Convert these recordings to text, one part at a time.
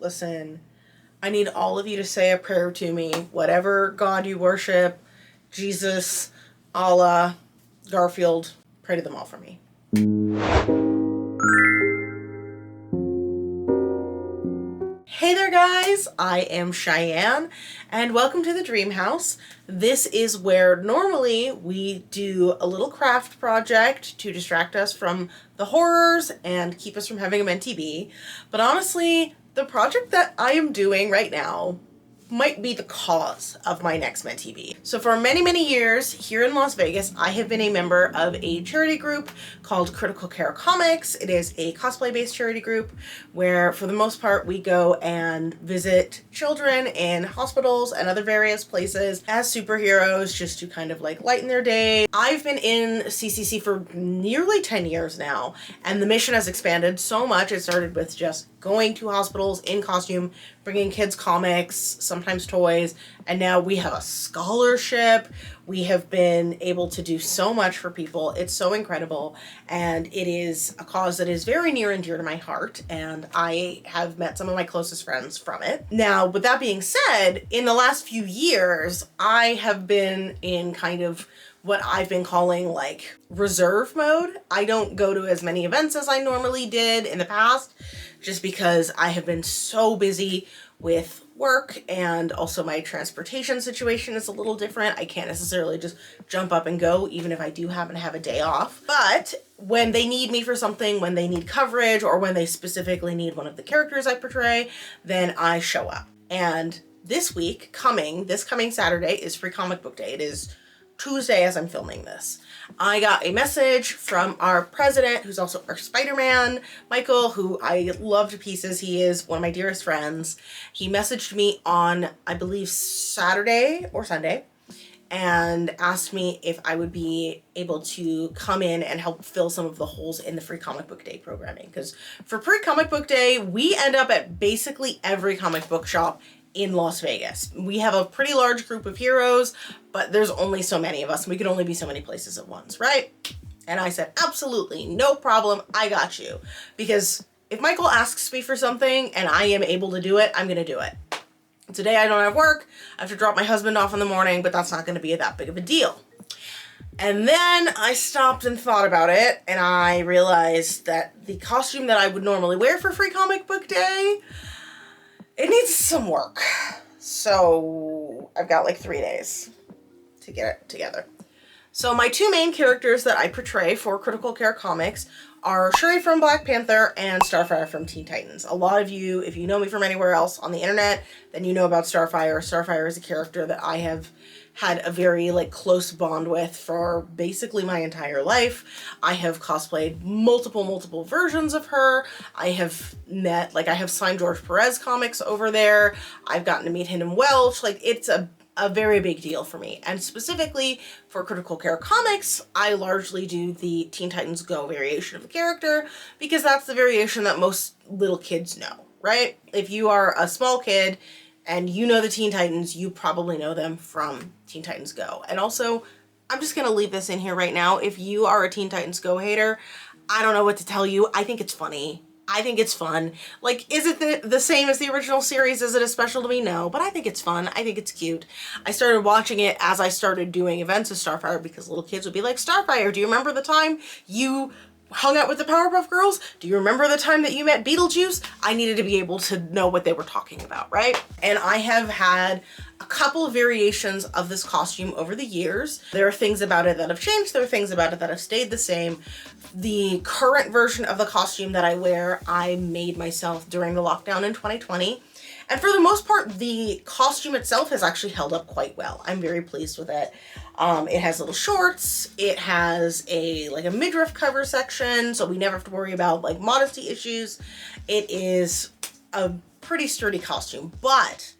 listen, I need all of you to say a prayer to me, whatever God you worship, Jesus, Allah, Garfield, pray to them all for me. Hey there guys, I am Cheyenne and welcome to the Dream House. This is where normally we do a little craft project to distract us from the horrors and keep us from having a mentee bee. But honestly, the project that I am doing right now might be the cause of my next mentee bee. So for many years here in Las Vegas, I have been a member of a charity group called Critical Care Comics. It is a cosplay-based charity group where for the most part we go and visit children in hospitals and other various places as superheroes just to kind of like lighten their day. I've been in CCC for nearly 10 years now, and the mission has expanded so much. It started with just going to hospitals in costume, bringing kids comics, sometimes toys, and now we have a scholarship. We have been able to do so much for people. It's so incredible, and it is a cause that is very near and dear to my heart, and I have met some of my closest friends from it. Now, with that being said, in the last few years, I have been in kind of what I've been calling like reserve mode. I don't go to as many events as I normally did in the past, just because I have been so busy with work, and also my transportation situation is a little different. I can't necessarily just jump up and go, even if I do happen to have a day off. But when they need me for something, when they need coverage, or when they specifically need one of the characters I portray, then I show up. And this week, this coming Saturday is Free Comic Book Day. It is Tuesday as I'm filming this. I got a message from our president, who's also our Spider-Man, Michael, who I love to pieces. He is one of my dearest friends. He messaged me on, I believe, Saturday or Sunday, and asked me if I would be able to come in and help fill some of the holes in the Free Comic Book Day programming. Because for Free Comic Book Day, we end up at basically every comic book shop in Las Vegas. We have a pretty large group of heroes, but there's only so many of us, and we can only be so many places at once, right? And I said, absolutely, no problem, I got you. Because if Michael asks me for something and I am able to do it, I'm gonna do it. Today I don't have work, I have to drop my husband off in the morning, but that's not gonna be that big of a deal. And then I stopped and thought about it, and I realized that the costume that I would normally wear for Free Comic Book Day, it needs some work. So I've got like 3 days to get it together. So my two main characters that I portray for Critical Care Comics are Shuri from Black Panther and Starfire from Teen Titans. A lot of you, if you know me from anywhere else on the internet, then you know about Starfire. Starfire is a character that I have had a very like close bond with for basically my entire life. I have cosplayed multiple versions of her. I have I have signed George Perez comics over there. I've gotten to meet Hayden Welch. Like, it's a very big deal for me. And specifically for Critical Care Comics, I largely do the Teen Titans Go variation of the character, because that's the variation that most little kids know, right? If you are a small kid and you know the Teen Titans, you probably know them from Teen Titans Go. And also, I'm just gonna leave this in here right now. If you are a Teen Titans Go hater, I don't know what to tell you. I think it's funny. I think it's fun. Like, is it the same as the original series? Is it as special to me? No, but I think it's fun. I think it's cute. I started watching it as I started doing events with Starfire, because little kids would be like, Starfire, do you remember the time you hung out with the Powerpuff Girls? Do you remember the time that you met Beetlejuice? I needed to be able to know what they were talking about, right? And I have had a couple of variations of this costume over the years. There are things about it that have changed. There are things about it that have stayed the same. The current version of the costume that I wear, I made myself during the lockdown in 2020. And for the most part, the costume itself has actually held up quite well. I'm very pleased with it. It has little shorts. It has a midriff cover section, so we never have to worry about like modesty issues. It is a pretty sturdy costume, but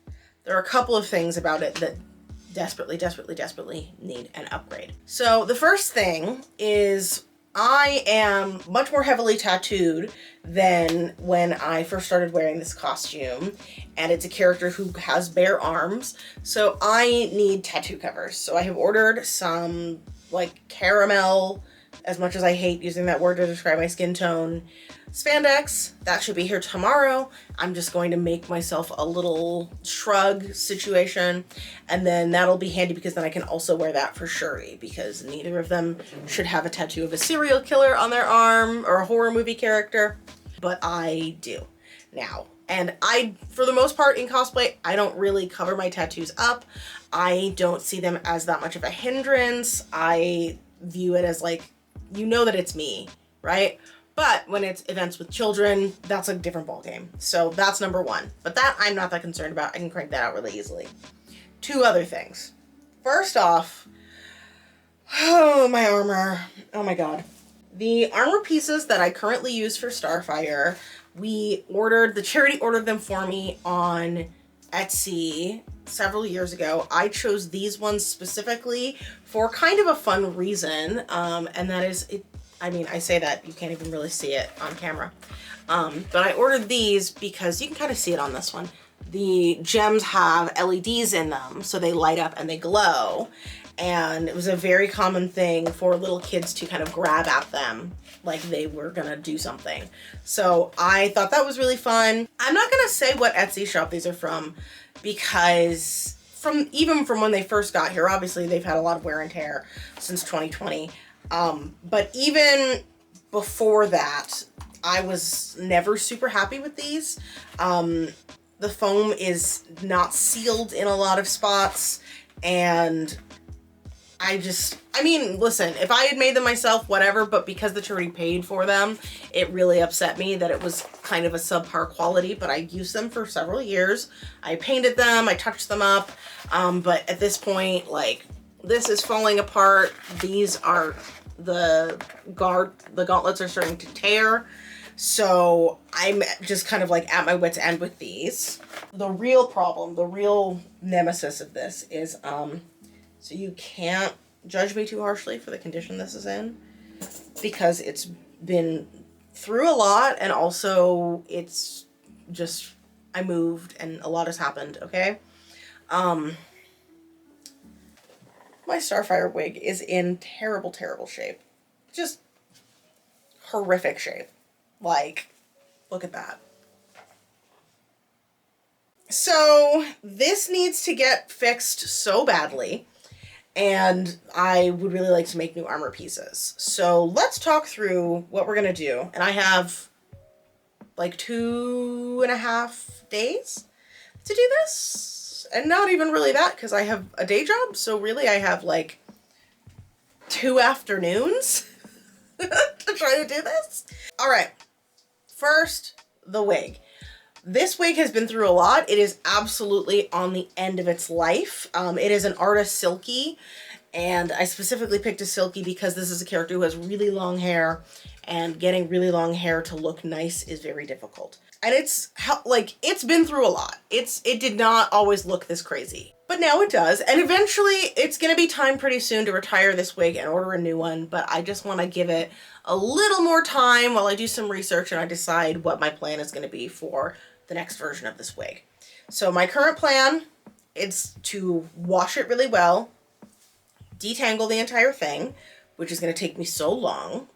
there are a couple of things about it that desperately need an upgrade. So the first thing is I am much more heavily tattooed than when I first started wearing this costume, and it's a character who has bare arms, so I need tattoo covers. So I have ordered some like caramel, as much as I hate using that word to describe my skin tone, spandex. That should be here tomorrow. I'm just going to make myself a little shrug situation, and then that'll be handy because then I can also wear that for Shuri, because neither of them should have a tattoo of a serial killer on their arm or a horror movie character, but I do now. And I, for the most part in cosplay, I don't really cover my tattoos up. I don't see them as that much of a hindrance. I view it as like, you know that it's me, right? But when it's events with children, that's a different ballgame. So that's number one. But that I'm not that concerned about. I can crank that out really easily. Two other things. First off, oh, my armor. Oh my God. The armor pieces that I currently use for Starfire, the charity ordered them for me on Etsy several years ago. I chose these ones specifically for kind of a fun reason. And that is it. I mean, I say that, you can't even really see it on camera. But I ordered these because you can kind of see it on this one. The gems have LEDs in them, so they light up and they glow. And it was a very common thing for little kids to kind of grab at them like they were gonna do something. So I thought that was really fun. I'm not gonna say what Etsy shop these are from, because even from when they first got here, obviously they've had a lot of wear and tear since 2020. But even before that, I was never super happy with these. The foam is not sealed in a lot of spots, and I mean, listen, if I had made them myself, whatever, but because the charity paid for them, it really upset me that it was kind of a subpar quality, but I used them for several years. I painted them, I touched them up, but at this point, like, this is falling apart. These are, the gauntlets are starting to tear. So I'm just kind of like at my wit's end with these. The real problem, the real nemesis of this is, so you can't judge me too harshly for the condition this is in, because it's been through a lot, and also it's just, I moved and a lot has happened, okay? My Starfire wig is in terrible, terrible shape. Just horrific shape. Like, look at that. So this needs to get fixed so badly, and I would really like to make new armor pieces. So let's talk through what we're gonna do. And I have like 2.5 days to do this. And not even really that, because I have a day job. So really I have like 2 afternoons to try to do this. All right, first, the wig. This wig has been through a lot. It is absolutely on the end of its life. It is an artist silky, and I specifically picked a silky because this is a character who has really long hair, and getting really long hair to look nice is very difficult. And it's been through a lot. It did not always look this crazy, but now it does. And eventually it's gonna be time pretty soon to retire this wig and order a new one, but I just wanna give it a little more time while I do some research and I decide what my plan is gonna be for the next version of this wig. So my current plan is to wash it really well, detangle the entire thing, which is gonna take me so long.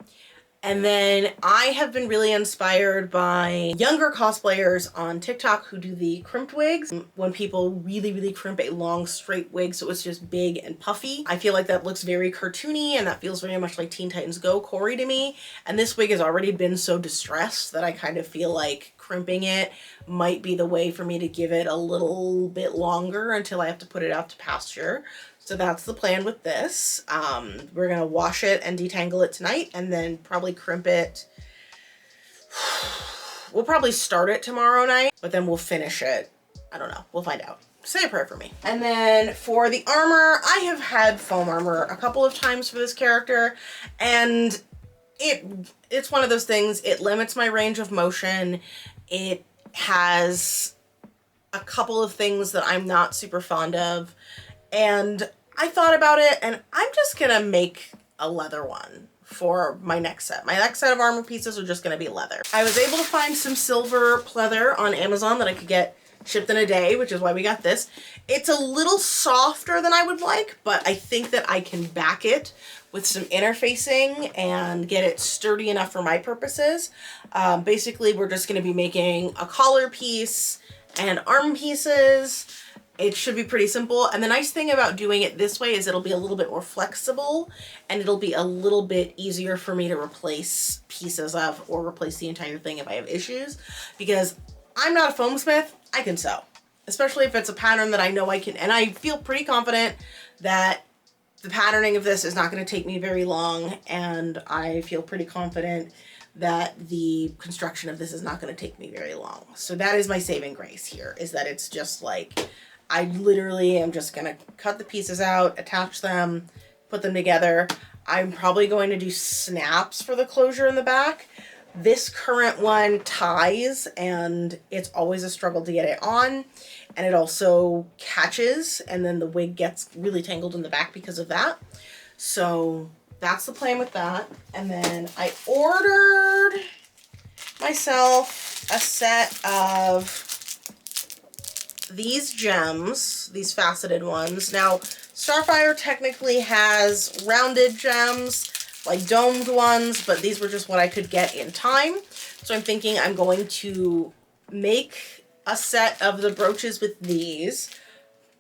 And then I have been really inspired by younger cosplayers on TikTok who do the crimped wigs. When people really, really crimp a long straight wig so it's just big and puffy. I feel like that looks very cartoony, and that feels very much like Teen Titans Go Corey to me. And this wig has already been so distressed that I kind of feel like crimping it might be the way for me to give it a little bit longer until I have to put it out to pasture. So that's the plan with this. We're gonna wash it and detangle it tonight, and then probably crimp it. We'll probably start it tomorrow night, but then we'll finish it. I don't know, we'll find out. Say a prayer for me. And then for the armor, I have had foam armor a couple of times for this character, and it's one of those things, it limits my range of motion. It has a couple of things that I'm not super fond of, and I thought about it, and I'm just gonna make a leather one for my next set. My next set of armor pieces are just gonna be leather. I was able to find some silver pleather on Amazon that I could get shipped in a day, which is why we got this. It's a little softer than I would like, but I think that I can back it with some interfacing and get it sturdy enough for my purposes. Basically, we're just going to be making a collar piece and arm pieces. It should be pretty simple. And the nice thing about doing it this way is it'll be a little bit more flexible and it'll be a little bit easier for me to replace pieces of or replace the entire thing if I have issues, because I'm not a foam smith. I can sew, especially if it's a pattern that I know I can, and I feel pretty confident that the patterning of this is not going to take me very long, and I feel pretty confident that the construction of this is not going to take me very long. So that is my saving grace here, is that it's just like, I literally am just going to cut the pieces out, attach them, put them together. I'm probably going to do snaps for the closure in the back. This current one ties, and it's always a struggle to get it on, and it also catches, and then the wig gets really tangled in the back because of that. So that's the plan with that. And then I ordered myself a set of these gems, these faceted ones. Now, Starfire technically has rounded gems, like domed ones, but these were just what I could get in time. So I'm thinking I'm going to make a set of the brooches with these,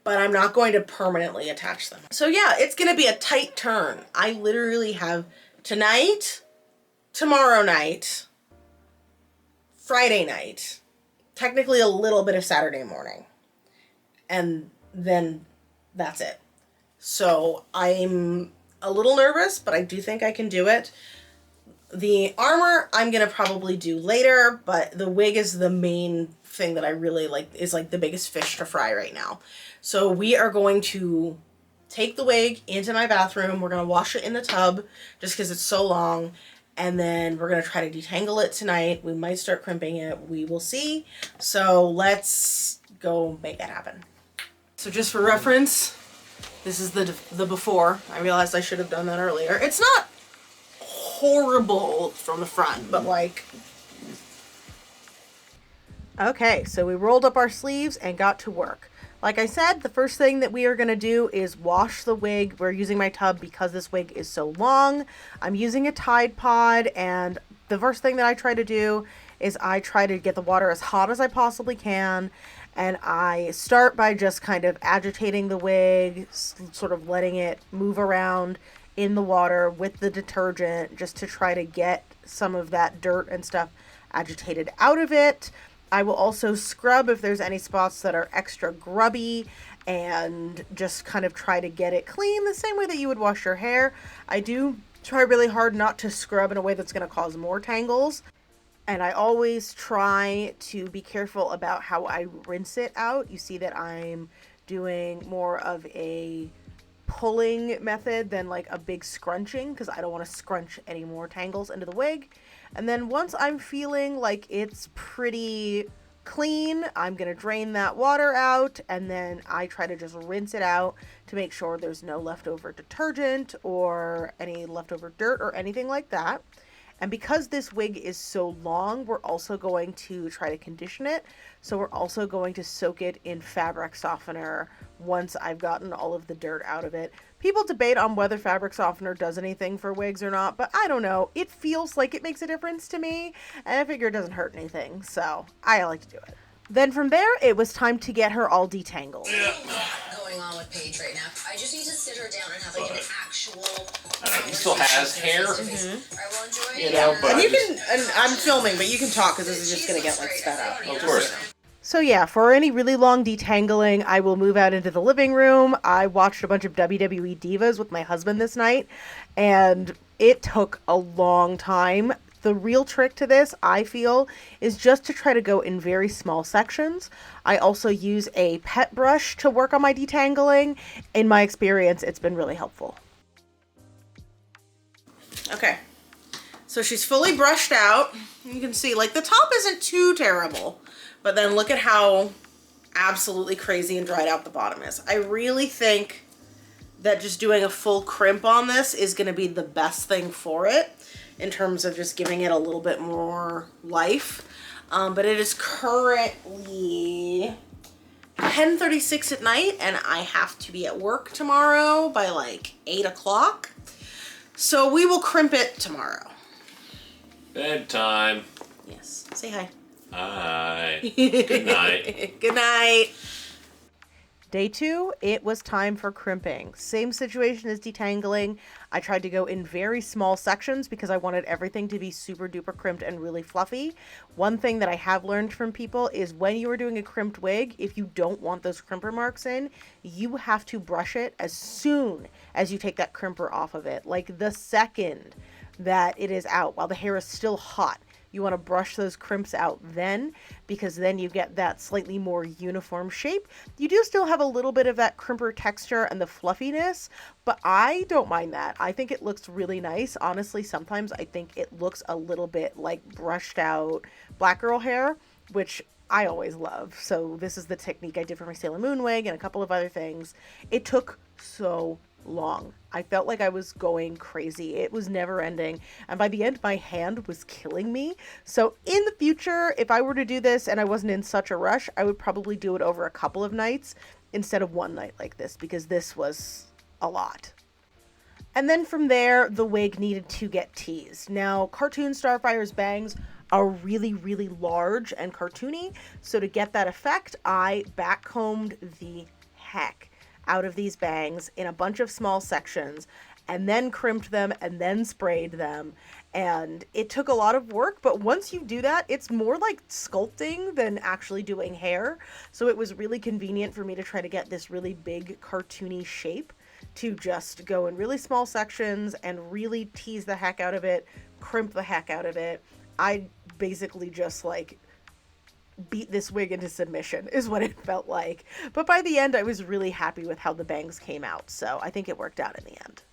but I'm not going to permanently attach them. So yeah, it's gonna be a tight turn. I literally have tonight, tomorrow night, Friday night, technically a little bit of Saturday morning, and then that's it. So I'm a little nervous, but I do think I can do it. The armor I'm gonna probably do later, but the wig is the main thing that I really like, is like the biggest fish to fry right now. So we are going to take the wig into my bathroom. We're gonna wash it in the tub just because it's so long, and then we're gonna try to detangle it tonight. We might start crimping it, we will see. So let's go make that happen. So just for reference, this is the before. I realized I should have done that earlier. It's not horrible from the front, but like... Okay, so we rolled up our sleeves and got to work. Like I said, the first thing that we are going to do is wash the wig. We're using my tub because this wig is so long. I'm using a Tide Pod, and the first thing that I try to do is I try to get the water as hot as I possibly can. And I start by just kind of agitating the wig, sort of letting it move around in the water with the detergent, just to try to get some of that dirt and stuff agitated out of it. I will also scrub if there's any spots that are extra grubby, and just kind of try to get it clean the same way that you would wash your hair. I do try really hard not to scrub in a way that's going to cause more tangles. And I always try to be careful about how I rinse it out. You see that I'm doing more of a pulling method than like a big scrunching, because I don't want to scrunch any more tangles into the wig. And then once I'm feeling like it's pretty clean, I'm going to drain that water out, and then I try to just rinse it out to make sure there's no leftover detergent or any leftover dirt or anything like that. And because this wig is so long, we're also going to try to condition it. So we're also going to soak it in fabric softener once I've gotten all of the dirt out of it. People debate on whether fabric softener does anything for wigs or not, but I don't know. It feels like it makes a difference to me, and I figure it doesn't hurt anything, so I like to do it. Then from there, it was time to get her all detangled. Going on with Paige right now. I just need to sit her down and have like an actual. He still has hair. I will enjoy it. You know, but And you can, and I'm filming, but you can talk because this is just going to get like sped up. Of course. So yeah, for any really long detangling, I will move out into the living room. I watched a bunch of WWE Divas with my husband this night, and it took a long time. The real trick to this, I feel, is just to try to go in very small sections. I also use a pet brush to work on my detangling. In my experience, it's been really helpful. Okay, so she's fully brushed out. You can see, like, the top isn't too terrible, but then look at how absolutely crazy and dried out the bottom is. I really think that just doing a full crimp on this is going to be the best thing for it, in terms of just giving it a little bit more life. But it is currently 10:36 at night, and I have to be at work tomorrow by like 8 o'clock. So we will crimp it tomorrow. Bedtime. Yes. Say hi. Hi. Good night. Good night. Day 2, it was time for crimping. Same situation as detangling. I tried to go in very small sections because I wanted everything to be super duper crimped and really fluffy. One thing that I have learned from people is when you are doing a crimped wig, if you don't want those crimper marks in, you have to brush it as soon as you take that crimper off of it. Like the second that it is out while the hair is still hot. You want to brush those crimps out then, because then you get that slightly more uniform shape. You do still have a little bit of that crimper texture and the fluffiness, but I don't mind that. I think it looks really nice. Honestly, sometimes I think it looks a little bit like brushed out black girl hair, which I always love. So this is the technique I did for my Sailor Moon wig and a couple of other things. It took so long. I felt like I was going crazy. It was never ending. And by the end, my hand was killing me. So in the future, if I were to do this and I wasn't in such a rush, I would probably do it over a couple of nights instead of one night like this, because this was a lot. And then from there, the wig needed to get teased. Now, cartoon Starfire's bangs are really, really large and cartoony. So to get that effect, I backcombed the heck out of these bangs in a bunch of small sections and then crimped them and then sprayed them. And it took a lot of work, but once you do that, it's more like sculpting than actually doing hair. So it was really convenient for me to try to get this really big cartoony shape, to just go in really small sections and really tease the heck out of it, crimp the heck out of it. I basically just like beat this wig into submission is what it felt like. But by the end, I was really happy with how the bangs came out. So I think it worked out in the end.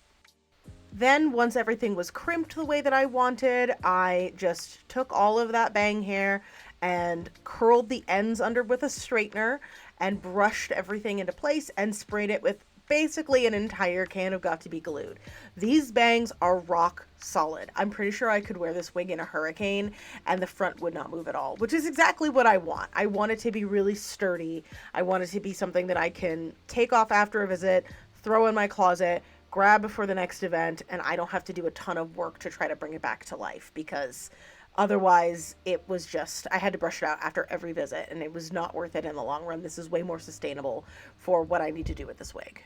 Then once everything was crimped the way that I wanted, I just took all of that bang hair and curled the ends under with a straightener and brushed everything into place and sprayed it with basically an entire can of Got to Be Glued. These bangs are rock solid. I'm pretty sure I could wear this wig in a hurricane and the front would not move at all, which is exactly what I want. I want it to be really sturdy. I want it to be something that I can take off after a visit, throw in my closet, grab before the next event, and I don't have to do a ton of work to try to bring it back to life, because otherwise it was just, I had to brush it out after every visit and it was not worth it in the long run. This is way more sustainable for what I need to do with this wig.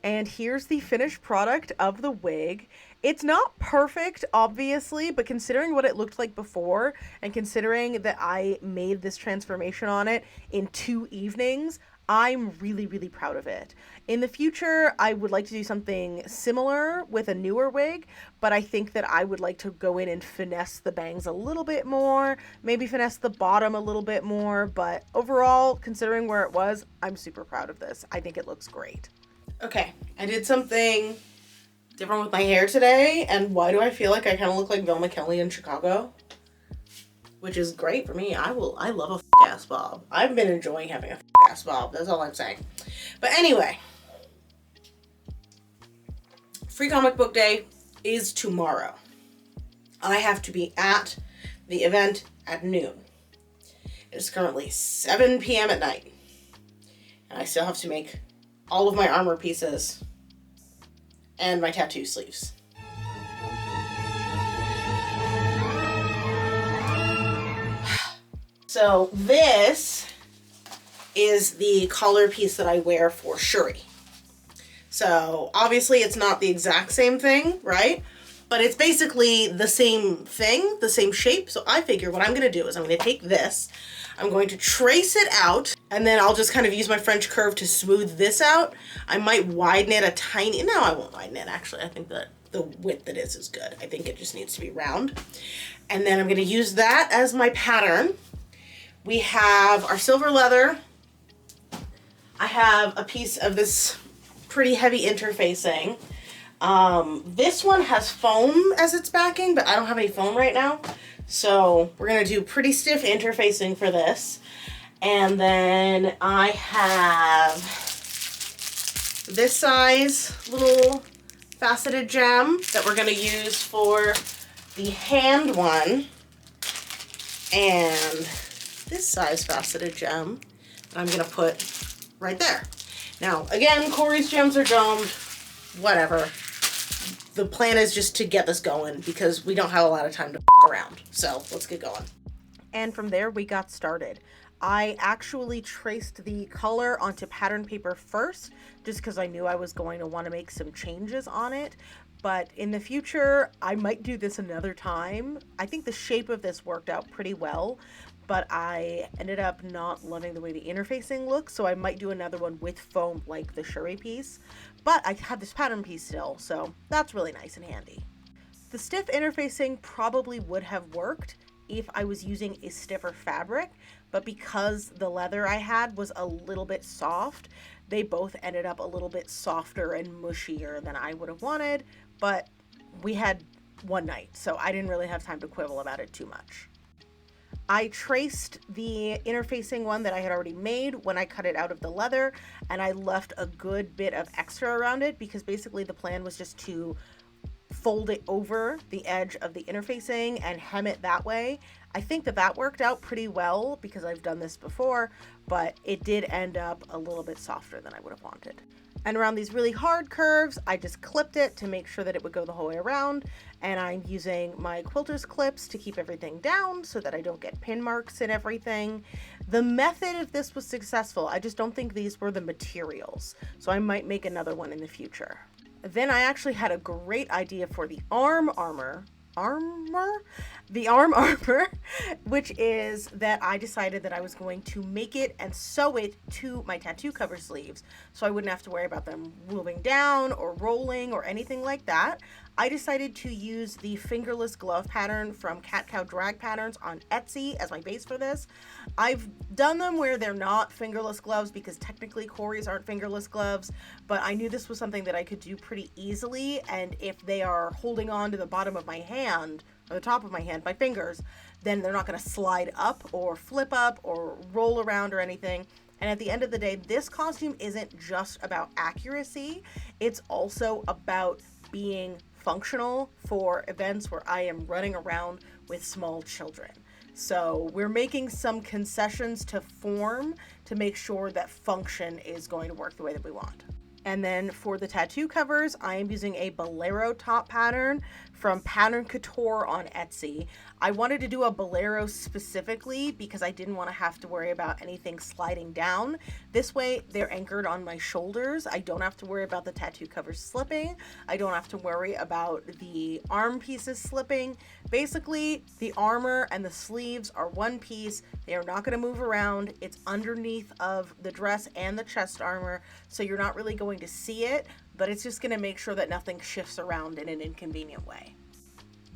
And here's the finished product of the wig. It's not perfect, obviously, but considering what it looked like before and considering that I made this transformation on it in 2 evenings, I'm really, really proud of it. In the future, I would like to do something similar with a newer wig, but I think that I would like to go in and finesse the bangs a little bit more, maybe finesse the bottom a little bit more, but overall, considering where it was, I'm super proud of this. I think it looks great. Okay, I did something different with my hair today, and why do I feel like I kind of look like Velma Kelly in Chicago? Which is great for me. I love a f***ass bob. I've been enjoying having a f***ass bob. That's all I'm saying. But anyway, Free Comic Book Day is tomorrow. I have to be at the event at noon. It is currently 7 p.m. at night. And I still have to make all of my armor pieces and my tattoo sleeves. So this is the collar piece that I wear for Shuri. So obviously it's not the exact same thing, right? But it's basically the same thing, the same shape. So I figure what I'm gonna do is I'm gonna take this, I'm going to trace it out, and then I'll just kind of use my French curve to smooth this out. I might widen it a tiny, no, I won't widen it actually. I think that the width it is good. I think it just needs to be round. And then I'm gonna use that as my pattern. We have our silver leather. I have a piece of this pretty heavy interfacing. This one has foam as its backing, but I don't have any foam right now. So we're gonna do pretty stiff interfacing for this. And then I have this size little faceted gem that we're gonna use for the hand one. And this size faceted gem that I'm gonna put right there. Now, again, Corey's gems are domed, whatever. The plan is just to get this going because we don't have a lot of time to around. So let's get going. And from there we got started. I actually traced the color onto pattern paper first, just because I knew I was going to want to make some changes on it. But in the future, I might do this another time. I think the shape of this worked out pretty well, but I ended up not loving the way the interfacing looks, so I might do another one with foam like the Shuri piece. But I have this pattern piece still, so that's really nice and handy. The stiff interfacing probably would have worked if I was using a stiffer fabric, but because the leather I had was a little bit soft, they both ended up a little bit softer and mushier than I would have wanted, but we had one night, so I didn't really have time to quibble about it too much. I traced the interfacing one that I had already made when I cut it out of the leather, and I left a good bit of extra around it because basically the plan was just to fold it over the edge of the interfacing and hem it that way. I think that worked out pretty well because I've done this before, but it did end up a little bit softer than I would have wanted. And around these really hard curves, I just clipped it to make sure that it would go the whole way around. And I'm using my quilter's clips to keep everything down so that I don't get pin marks and everything. The method of this was successful. I just don't think these were the materials. So I might make another one in the future. Then I actually had a great idea for the arm armor, which is that I decided that I was going to make it and sew it to my tattoo cover sleeves so I wouldn't have to worry about them moving down or rolling or anything like that. I decided to use the fingerless glove pattern from Cat Cow Drag Patterns on Etsy as my base for this. I've done them where they're not fingerless gloves because technically Corey's aren't fingerless gloves, but I knew this was something that I could do pretty easily, and if they are holding on to the bottom of my hand, or the top of my hand, my fingers, then they're not going to slide up or flip up or roll around or anything. And at the end of the day, this costume isn't just about accuracy, it's also about being functional for events where I am running around with small children. So we're making some concessions to form to make sure that function is going to work the way that we want. And then for the tattoo covers, I am using a bolero top pattern from Pattern Couture on Etsy. I wanted to do a bolero specifically because I didn't want to have to worry about anything sliding down. This way, they're anchored on my shoulders. I don't have to worry about the tattoo covers slipping. I don't have to worry about the arm pieces slipping. Basically, the armor and the sleeves are one piece. They are not going to move around. It's underneath of the dress and the chest armor, so you're not really going to see it, but it's just going to make sure that nothing shifts around in an inconvenient way.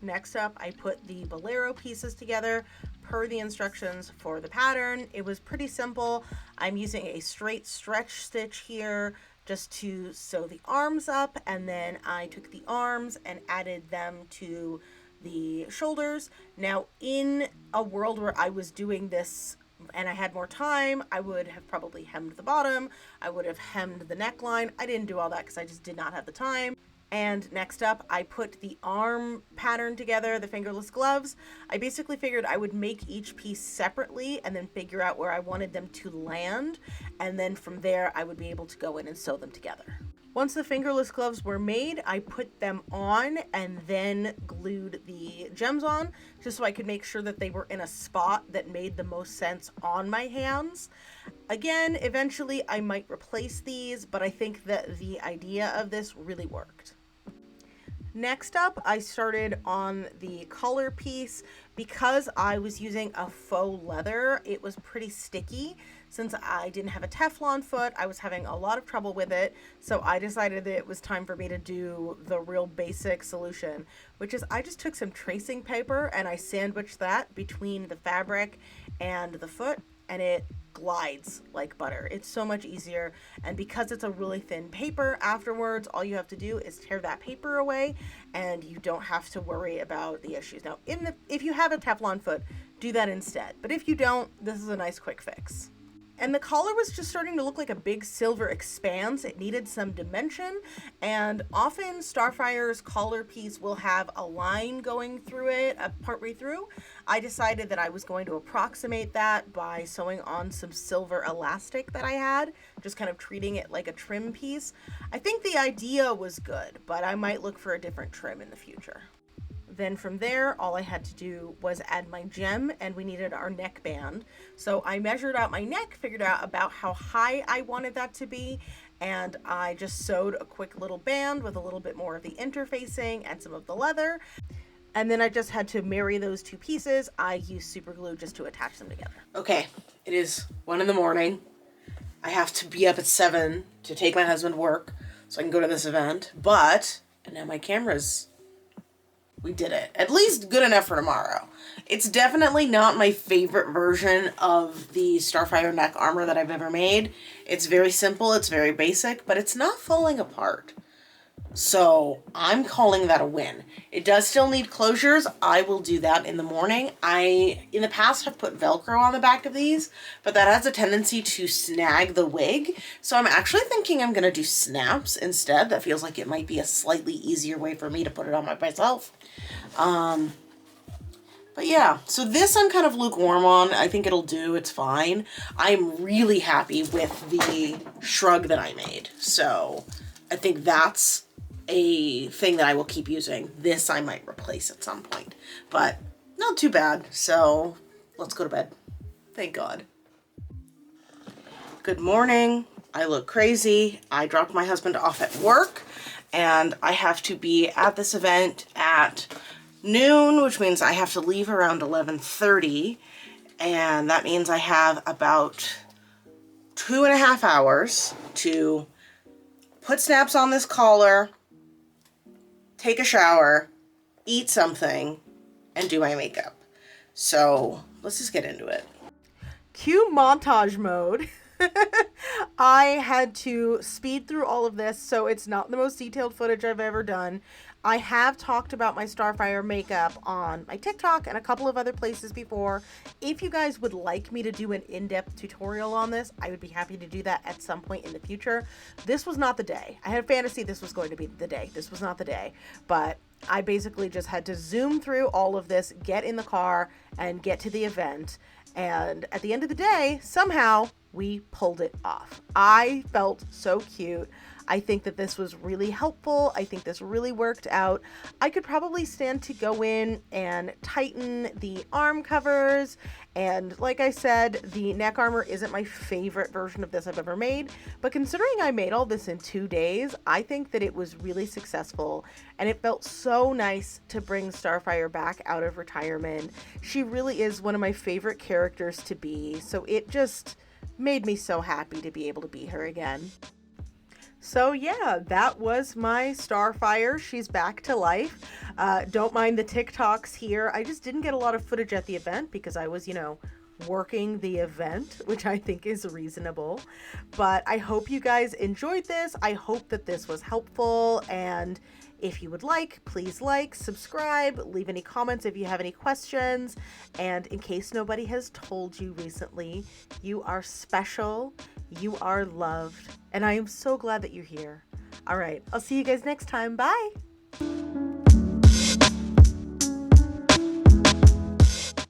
Next up, I put the bolero pieces together per the instructions for the pattern. It was pretty simple. I'm using a straight stretch stitch here just to sew the arms up, and then I took the arms and added them to the shoulders. Now, in a world where I was doing this and I had more time, I would have probably hemmed the bottom. I would have hemmed the neckline. I didn't do all that because I just did not have the time. And next up, I put the arm pattern together, the fingerless gloves. I basically figured I would make each piece separately and then figure out where I wanted them to land. And then from there, I would be able to go in and sew them together. Once the fingerless gloves were made, I put them on and then glued the gems on just so I could make sure that they were in a spot that made the most sense on my hands. Again, eventually I might replace these, but I think that the idea of this really worked. Next up, I started on the collar piece. Because I was using a faux leather, it was pretty sticky. Since I didn't have a Teflon foot, I was having a lot of trouble with it, so I decided that it was time for me to do the real basic solution, which is I just took some tracing paper and I sandwiched that between the fabric and the foot, and it glides like butter. It's so much easier, and because it's a really thin paper, afterwards all you have to do is tear that paper away and you don't have to worry about the issues. Now, if you have a Teflon foot, do that instead, but if you don't, this is a nice quick fix. And the collar was just starting to look like a big silver expanse. It needed some dimension, and often Starfire's collar piece will have a line going through it partway through. I decided that I was going to approximate that by sewing on some silver elastic that I had, just kind of treating it like a trim piece. I think the idea was good, but I might look for a different trim in the future. Then from there, all I had to do was add my gem, and we needed our neckband. So I measured out my neck, figured out about how high I wanted that to be, and I just sewed a quick little band with a little bit more of the interfacing and some of the leather. And then I just had to marry those two pieces. I used super glue just to attach them together. Okay, it is 1 a.m. I have to be up at 7 to take my husband to work so I can go to this event. And now my camera's... We did it. At least good enough for tomorrow. It's definitely not my favorite version of the Starfire neck armor that I've ever made. It's very simple, it's very basic, but it's not falling apart. So I'm calling that a win. It does still need closures. I will do that in the morning. I, in the past, have put Velcro on the back of these, but that has a tendency to snag the wig. So I'm actually thinking I'm going to do snaps instead. That feels like it might be a slightly easier way for me to put it on myself. But yeah, so this I'm kind of lukewarm on. I think it'll do. It's fine. I'm really happy with the shrug that I made. So I think that's a thing that I will keep using. This I might replace at some point, but not too bad. So let's go to bed. Thank God. Good morning. I look crazy. I dropped my husband off at work, and I have to be at this event at noon, which means I have to leave around 11:30, and that means I have about 2.5 hours to put snaps on this collar, take a shower, eat something, and do my makeup. So let's just get into it. Cue montage mode. I had to speed through all of this, so it's not the most detailed footage I've ever done. I have talked about my Starfire makeup on my TikTok and a couple of other places before. If you guys would like me to do an in-depth tutorial on this, I would be happy to do that at some point in the future. This was not the day. I had a fantasy this was going to be the day. This was not the day, but I basically just had to zoom through all of this, get in the car, and get to the event. And at the end of the day, somehow we pulled it off. I felt so cute. I think that this was really helpful. I think this really worked out. I could probably stand to go in and tighten the arm covers. And like I said, the neck armor isn't my favorite version of this I've ever made. But considering I made all this in 2 days, I think that it was really successful. And it felt so nice to bring Starfire back out of retirement. She really is one of my favorite characters to be. So it just made me so happy to be able to be her again. So yeah, that was my Starfire. She's back to life. Don't mind the TikToks here. I just didn't get a lot of footage at the event because I was, working the event, which I think is reasonable. But I hope you guys enjoyed this. I hope that this was helpful. And if you would please like, subscribe, leave any comments if you have any questions. And in case nobody has told you recently, you are special, you are loved, and I am so glad that you're here. All right, I'll see you guys next time. Bye.